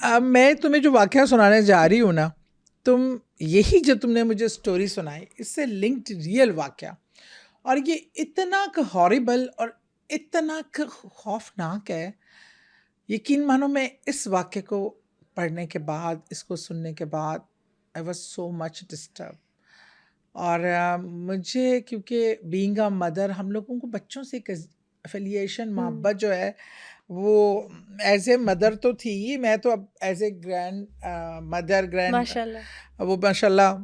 अब मैं तुम्हें जो वाक़या सुनाने जा रही हूँ ना, तुम यही जो तुमने मुझे स्टोरी सुनाई, इससे लिंक्ड रियल वाक़या, और ये इतना हॉरिबल और इतना खौफनाक है। यकीन मानो, मैं इस वाक़ये को पढ़ने के बाद, इसको सुनने के बाद, I was so much disturb. और मुझे, क्योंकि बीइंग अ मदर, हम लोगों को बच्चों से एक एफिलिएशन, मोहब्बत जो है वो एज ए मदर तो थी ही, मैं तो अब as a grandmother, grand, माशाल्लाह। वो माशाल्लाह,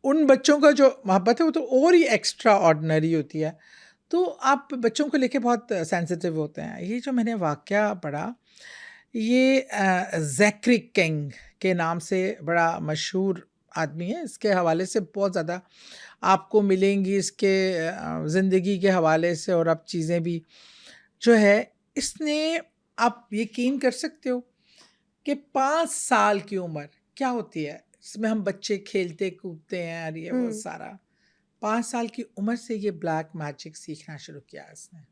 उन बच्चों का जो मोहब्बत है वो तो और ही एक्स्ट्रा ऑर्डिनरी होती है। तो आप बच्चों को लेके बहुत सेंसिटिव होते हैं। ये जो मैंने वाक़या पढ़ा, ये ज़ैकरी किंग के नाम से बड़ा मशहूर आदमी है। इसके हवाले से बहुत ज़्यादा आपको मिलेंगी, इसके ज़िंदगी के हवाले से, और अब चीज़ें भी जो है इसने, आप यकीन कर सकते हो कि 5 साल की उम्र क्या होती है, इसमें हम बच्चे खेलते कूदते हैं और ये वो सारा, 5 साल की उम्र से ये ब्लैक मैजिक सीखना शुरू किया इसने।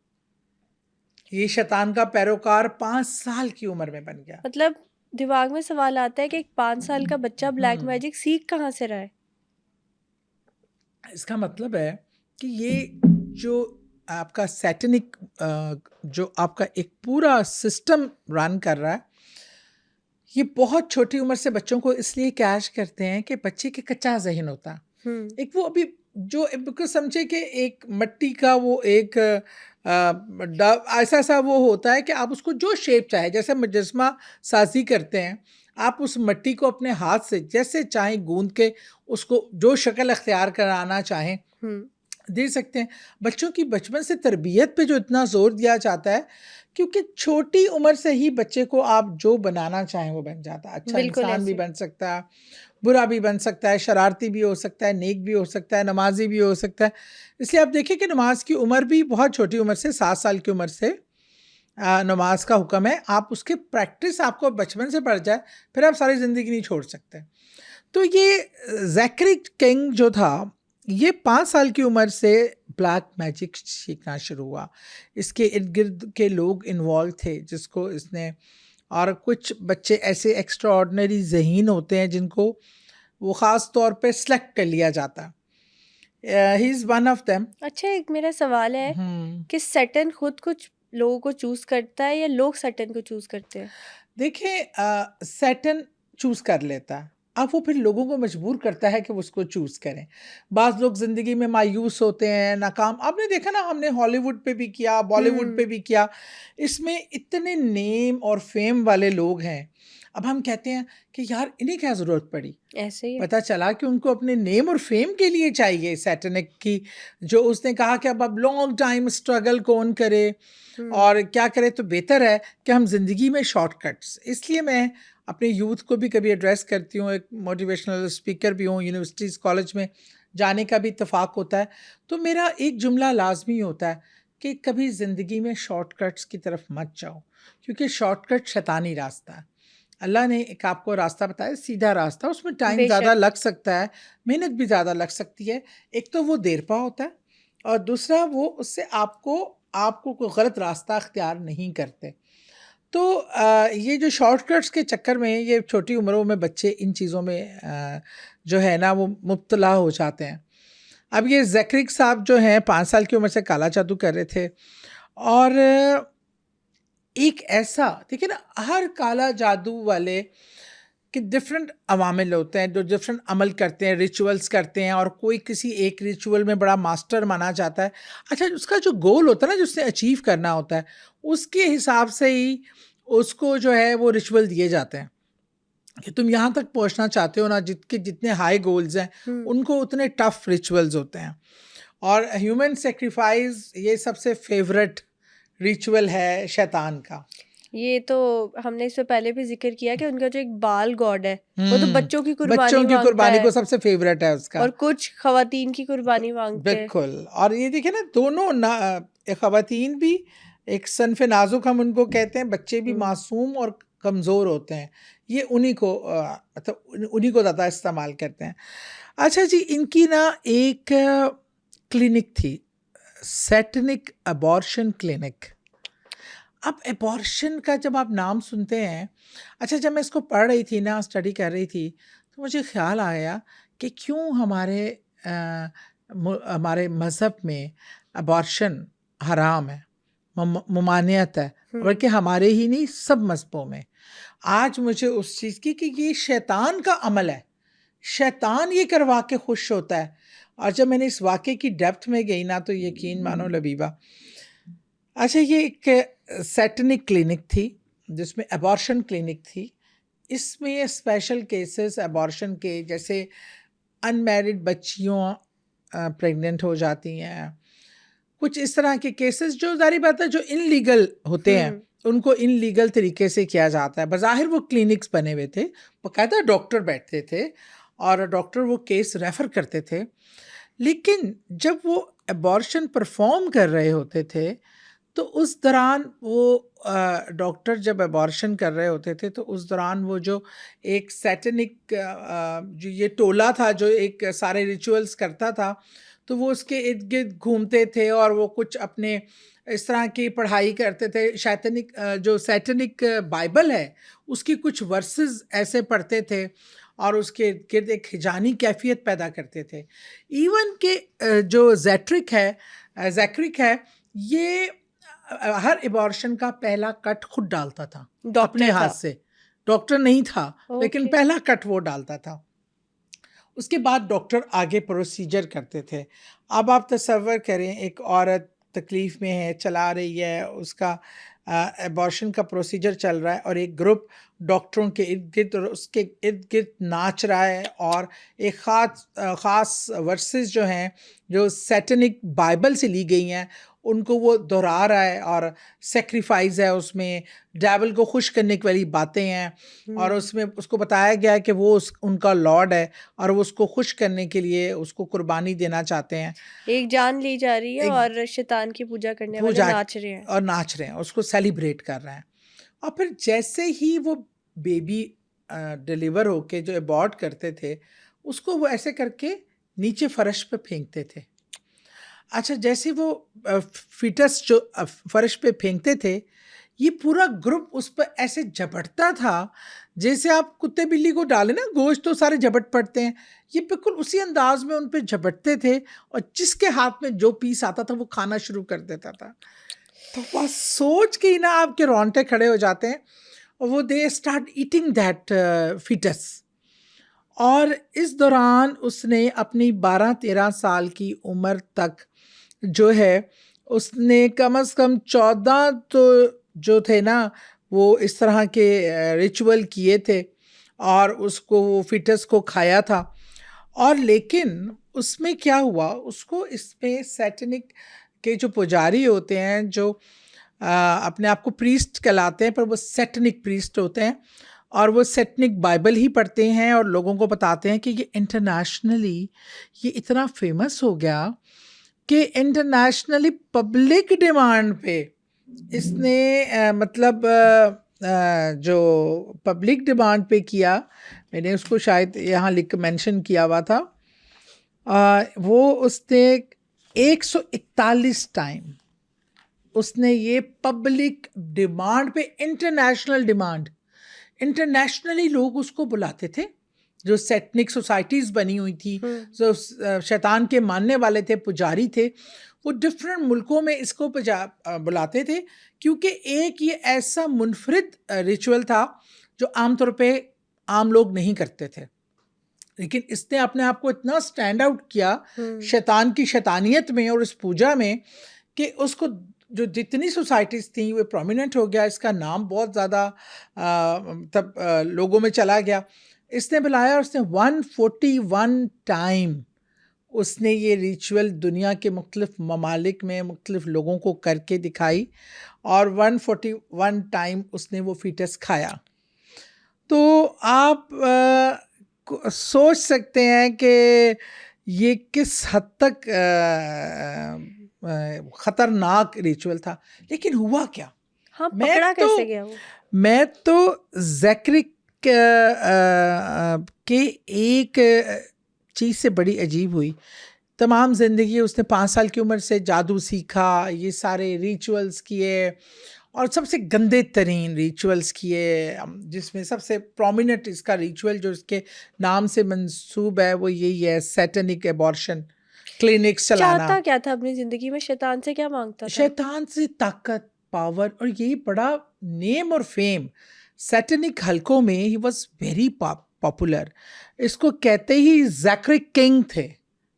ये शैतान का पैरोकार 5 साल की उम्र में बन गया। मतलब दिमाग में सवाल आता है कि एक 5 साल का बच्चा ब्लैक मैजिक सीख कहाँ से रहा है? इसका मतलब है कि ये जो आपका सैटेनिक, जो आपका एक पूरा सिस्टम रन कर रहा है, ये बहुत छोटी उम्र से बच्चों को इसलिए कैच करते हैं कि बच्चे के कच्चा ज़हन होता है। एक वो अभी जो, बिल्कुल समझे कि एक मिट्टी का वो एक ऐसा सा वो होता है कि आप उसको जो शेप चाहे, जैसे मुजस्मा साजी करते हैं, आप उस मिट्टी को अपने हाथ से जैसे चाहें गूंद के उसको जो शक्ल अख्तियार कराना चाहें दे सकते हैं। बच्चों की बचपन से तरबियत पे जो इतना ज़ोर दिया जाता है, क्योंकि छोटी उम्र से ही बच्चे को आप जो बनाना चाहें वो बन जाता है। अच्छा बिल्कुल इंसान भी ऐसे। बन सकता है, बुरा भी बन सकता है, शरारती भी हो सकता है, नेक भी हो सकता है, नमाजी भी हो सकता है। इसलिए आप देखिए कि नमाज की उम्र भी बहुत छोटी उम्र से, 7 साल की उम्र से नमाज का हुक्म है। आप उसके प्रैक्टिस आपको बचपन से पड़ जाए, फिर आप सारी ज़िंदगी नहीं छोड़ सकते। तो ये ज़ैकरी किंग जो था, ये 5 साल की उम्र से ब्लैक मैजिक सीखना शुरू हुआ। इसके इर्द-गिर्द के लोग इन्वॉल्व थे जिसको इसने, और कुछ बच्चे ऐसे एक्स्ट्रा ऑर्डिनरी ज़हीन होते हैं जिनको वो ख़ास तौर पे सेलेक्ट कर लिया जाता है। He is one of them. अच्छा, एक मेरा सवाल है कि सैटर्न खुद कुछ लोगों को चूज करता है या लोग सैटर्न को चूज करते हैं? देखिए, सैटर्न चूज़ कर लेता है, अब वो फिर लोगों को मजबूर करता है कि वो उसको चूज़ करें। बाज़ लोग ज़िंदगी में मायूस होते हैं, नाकाम, आपने देखा ना, हमने हॉलीवुड पे भी किया, बॉलीवुड पे भी किया, इसमें इतने नेम और फेम वाले लोग हैं। अब हम कहते हैं कि यार इन्हें क्या ज़रूरत पड़ी? ऐसे ही है। पता चला कि उनको अपने नेम और फेम के लिए चाहिए सैटनिक की, जो उसने कहा कि अब लॉन्ग टाइम स्ट्रगल कौन करे और क्या करे, तो बेहतर है कि हम ज़िंदगी में शॉर्टकट्स। इसलिए मैं अपने यूथ को भी कभी एड्रेस करती हूँ, एक मोटिवेशनल स्पीकर भी हूँ, यूनिवर्सिटीज़ कॉलेज में जाने का भी इत्तेफाक होता है, तो मेरा एक जुमला लाजमी होता है कि कभी ज़िंदगी में शॉर्टकट्स की तरफ मत जाओ, क्योंकि शॉर्टकट शैतानी रास्ता है। अल्लाह ने एक आपको रास्ता बताया, सीधा रास्ता, उसमें टाइम ज़्यादा बेशक। लग सकता है, मेहनत भी ज़्यादा लग सकती है। एक तो वो देरपा होता है, और दूसरा वो उससे आपको आपको कोई गलत रास्ता अख्तियार नहीं करते। तो ये जो शॉर्टकट्स के चक्कर में ये छोटी उम्रों में बच्चे इन चीज़ों में जो है ना वो मुब्तला हो जाते हैं। अब ये ज़ैकरी साहब जो हैं 5 साल की उम्र से काला जादू कर रहे थे, और एक ऐसा, देखिए ना, हर काला जादू वाले कि डिफरेंट अवामिल होते हैं जो डिफरेंट अमल करते हैं, रिचुअल्स करते हैं, और कोई किसी एक रिचुअल में बड़ा मास्टर माना जाता है। अच्छा, उसका जो गोल होता है ना, जो उसने अचीव करना होता है, उसके हिसाब से ही उसको जो है वो रिचुअल दिए जाते हैं कि तुम यहाँ तक पहुँचना चाहते हो ना, जितने हाई गोल्स हैं उनको उतने टफ रिचुअल्स होते हैं। और ह्यूमन सेक्रीफाइस ये सबसे फेवरेट रिचुअल है शैतान का। ये तो हमने इससे पहले भी जिक्र किया कि उनका जो एक बाल गॉड है वो तो बच्चों की बच्चों कुर्बानी की मांगता कुर्बानी को है, सबसे फेवरेट है उसका। और कुछ खवातीन की कुर्बानी मांगते हैं। बिल्कुल, और ये देखिए ना, दोनों ना, ख़वातीन भी एक सन्फ़े नाज़ुक हम उनको कहते हैं, बच्चे भी मासूम और कमज़ोर होते हैं। ये उन्हीं को मतलब उन्हीं को ज़्यादा इस्तेमाल करते हैं। अच्छा जी, इनकी ना एक क्लिनिक थी, सैटनिक अबॉर्शन क्लिनिक। अब एबॉर्शन का जब आप नाम सुनते हैं, अच्छा जब मैं इसको पढ़ रही थी ना, स्टडी कर रही थी, तो मुझे ख़्याल आया कि क्यों हमारे मज़हब में एबॉर्शन हराम है, ममानियत है, बल्कि हमारे ही नहीं सब मज़हबों में। आज मुझे उस चीज़ की कि ये शैतान का अमल है, शैतान ये करवा के खुश होता है। और जब मैंने इस वाक़े की डेप्थ में गई ना, तो यकीन मानो लबीबा, अच्छा ये एक सैटनिक क्लिनिक थी, जिसमें एबॉर्शन क्लिनिक थी। इसमें स्पेशल केसेस एबॉर्शन के, जैसे अनमैरिड बच्चियों प्रेग्नेंट हो जाती हैं, कुछ इस तरह के केसेस जो ज़ाहिर बात है जो इनलीगल होते हैं, उनको इनलीगल तरीके से किया जाता है। बज़ाहिर वो क्लिनिक्स बने हुए थे, बाकायदा डॉक्टर बैठते थे और डॉक्टर वो केस रेफ़र करते थे। लेकिन जब वो एबॉर्शन परफॉर्म कर रहे होते थे, तो उस दौरान वो डॉक्टर जब एबॉर्शन कर रहे होते थे, तो उस दौरान वो जो एक सैटनिक जो ये टोला था जो एक सारे रिचुअल्स करता था, तो वो उसके इर्द गिर्द घूमते थे और वो कुछ अपने इस तरह की पढ़ाई करते थे। शैतानिक जो सैटनिक बाइबल है, उसकी कुछ वर्सेस ऐसे पढ़ते थे और उसके इर्द गिर्द एक हिजानी कैफियत पैदा करते थे। इवन के जो जैक्रिक है, ये हर एबॉर्शन का पहला कट खुद डालता था अपने हाथ से। डॉक्टर नहीं था, लेकिन पहला कट वो डालता था। उसके बाद डॉक्टर आगे प्रोसीजर करते थे। अब आप तसव्वुर करें, एक औरत तकलीफ़ में है, चला रही है, उसका एबॉर्शन का प्रोसीजर चल रहा है और एक ग्रुप डॉक्टरों के इर्द गिर्द और उसके इर्द गिर्द नाच रहा है और एक ख़ास वर्सेस जो हैं, जो सैटनिक बाइबल से ली गई हैं, उनको वो दोहरा रहा है और सेक्रीफाइस है उसमें, डेविल को खुश करने की वाली बातें हैं और उसमें उसको बताया गया है कि वो उनका लॉर्ड है और वो उसको खुश करने के लिए उसको कुर्बानी देना चाहते हैं। एक जान ली जा रही है और शैतान की पूजा करने वाले नाच रहे हैं और नाच रहे हैं, उसको सेलिब्रेट कर रहे हैं। और फिर जैसे ही वो बेबी डिलीवर होके जो अबॉर्ट करते थे, उसको वो ऐसे करके नीचे फर्श पे फेंकते थे। अच्छा जैसे वो फीटस जो फर्श पे फेंकते थे, ये पूरा ग्रुप उस पर ऐसे झपटता था जैसे आप कुत्ते बिल्ली को डालें ना गोश्त, तो सारे झपट पड़ते हैं। ये बिल्कुल उसी अंदाज में उन पे झपटते थे और जिसके हाथ में जो पीस आता था वो खाना शुरू कर देता था। तो बस सोच के ही ना आपके रोंगटे खड़े हो जाते हैं और वो they start eating that foetus. और इस दौरान उसने अपनी 12-13 साल की उम्र तक जो है, उसने कम से कम 14 तो जो थे ना, वो इस तरह के रिचुअल किए थे और उसको वो फीटस को खाया था। और लेकिन उसमें क्या हुआ, उसको इसमें सैटनिक के जो पुजारी होते हैं, जो अपने आप को प्रीस्ट कहलाते हैं, पर वो सैटनिक प्रीस्ट होते हैं और वो सैटनिक बाइबल ही पढ़ते हैं और लोगों को बताते हैं कि ये इंटरनेशनली ये इतना फेमस हो गया कि इंटरनेशनली पब्लिक डिमांड पे इसने जो पब्लिक डिमांड पे किया, मैंने उसको शायद यहाँ लिख मेंशन किया हुआ था, वो उसने 141 टाइम उसने ये पब्लिक डिमांड पे, इंटरनेशनल डिमांड, इंटरनेशनली लोग उसको बुलाते थे। जो सैटनिक सोसाइटीज़ बनी हुई थी, जो शैतान के मानने वाले थे, पुजारी थे, वो डिफरेंट मुल्कों में इसको बुलाते थे, क्योंकि एक ये ऐसा मुनफरिद रिचुअल था जो आमतौर पे आम लोग नहीं करते थे। लेकिन इसने अपने आप को इतना स्टैंड आउट किया शैतान की शैतानियत में और इस पूजा में कि उसको जो जितनी सोसाइटीज़ थी वो प्रोमिनेंट हो गया। इसका नाम बहुत ज़्यादा तब लोगों में चला गया। इसने बुलाया और उसने 141 टाइम उसने ये रिचुअल दुनिया के मुख्तलिफ ममालिक में मुख्तलिफ लोगों को करके दिखाई और 141 टाइम उसने वो फीटस खाया। तो आप सोच सकते हैं कि ये किस हद तक ख़तरनाक रिचुअल था। लेकिन हुआ क्या? हाँ, पकड़ा कैसे गया वो? मैं तो जैक्रिक के एक चीज़ से बड़ी अजीब हुई। तमाम ज़िंदगी उसने 5 साल की उम्र से जादू सीखा, ये सारे रिचुअल्स किए और सबसे गंदे तरीन रिचुअल्स किए, जिसमें सबसे प्रोमिनेंट इसका रिचुअल जो इसके नाम से मंसूब है वो यही है, सैटेनिक एबॉर्शन क्लिनिक्स चलाना। चाहता क्या था अपनी जिंदगी में, शैतान से क्या मांगता था? शैतान से ताकत, पावर, और यही बड़ा नेम और फेम। सैटेनिक हलकों में ही वॉज वेरी पॉपुलर। इसको कहते ही जैकरी किंग थे,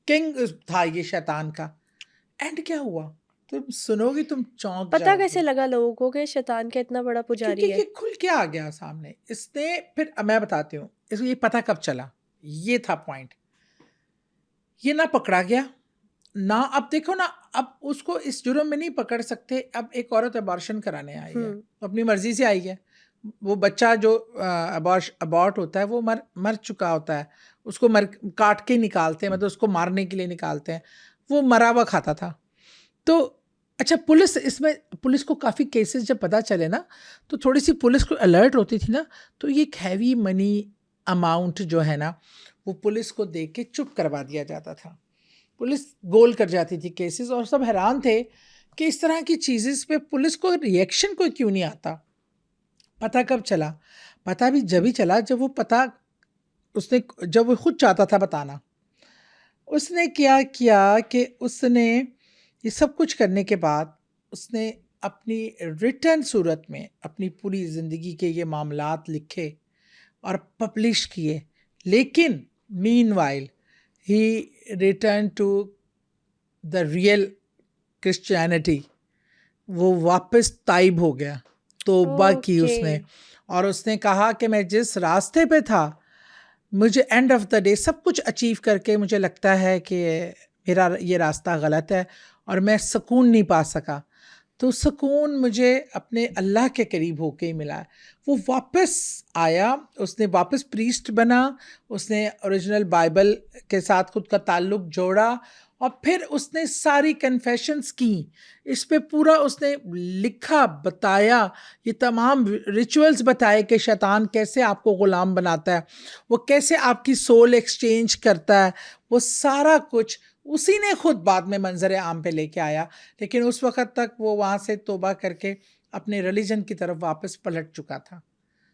किंग था ये शैतान का। एंड क्या हुआ तुम सुनोगे तुम चौंक पता जाओगे। कैसे लगा लोगों को कि शैतान का इतना बड़ा पुजारी क्योंकि है? ये खुल के आ गया सामने। इसने फिर मैं बताती हूँ इसको ये पता कब चला, ये था पॉइंट। ये ना पकड़ा गया ना, अब देखो ना, अब उसको इस जुर्म में नहीं पकड़ सकते। अब एक औरत अबॉर्शन कराने आई है, अपनी मर्जी से आई है। वो बच्चा जो अबॉर्ट होता है वो मर चुका होता है, उसको काट के निकालते हैं, मतलब उसको मारने के लिए निकालते हैं। वो मरा हुआ खाता था। तो अच्छा, पुलिस को काफ़ी केसेस जब पता चले ना, तो थोड़ी सी पुलिस को अलर्ट होती थी ना, तो ये एक हैवी मनी अमाउंट जो है ना, वो पुलिस को देख के चुप करवा दिया जाता था। पुलिस गोल कर जाती थी केसेस, और सब हैरान थे कि इस तरह की चीज़ें पे पुलिस को रिएक्शन कोई क्यों नहीं आता। पता कब चला? पता भी जब ही चला जब वो खुद चाहता था बताना। उसने क्या किया कि उसने ये सब कुछ करने के बाद उसने अपनी रिटर्न सूरत में अपनी पूरी ज़िंदगी के ये मामलात लिखे और पब्लिश किए। लेकिन meanwhile he return to the real Christianity. वो वापस ताइब हो गया, तौबा की उसने, और उसने कहा कि मैं जिस रास्ते पे था, मुझे एंड ऑफ द डे सब कुछ अचीव करके मुझे लगता है कि मेरा ये रास्ता गलत है और मैं सुकून नहीं पा सका। तो सुकून मुझे अपने अल्लाह के करीब होके ही मिला है। वो वापस आया, उसने वापस प्रीस्ट बना, उसने ओरिजिनल बाइबल के साथ खुद का ताल्लुक़ जोड़ा, और फिर उसने सारी कन्फेशंस की। इस पे पूरा उसने लिखा, बताया, ये तमाम रिचुअल्स बताए कि शैतान कैसे आपको ग़ुलाम बनाता है, वो कैसे आपकी सोल एक्सचेंज करता है। वो सारा कुछ उसी ने खुद बाद में मंजर आम पे लेके आया। लेकिन उस वक़्त तक वो वहाँ से तौबा करके अपने रिलीजन की तरफ वापस पलट चुका था।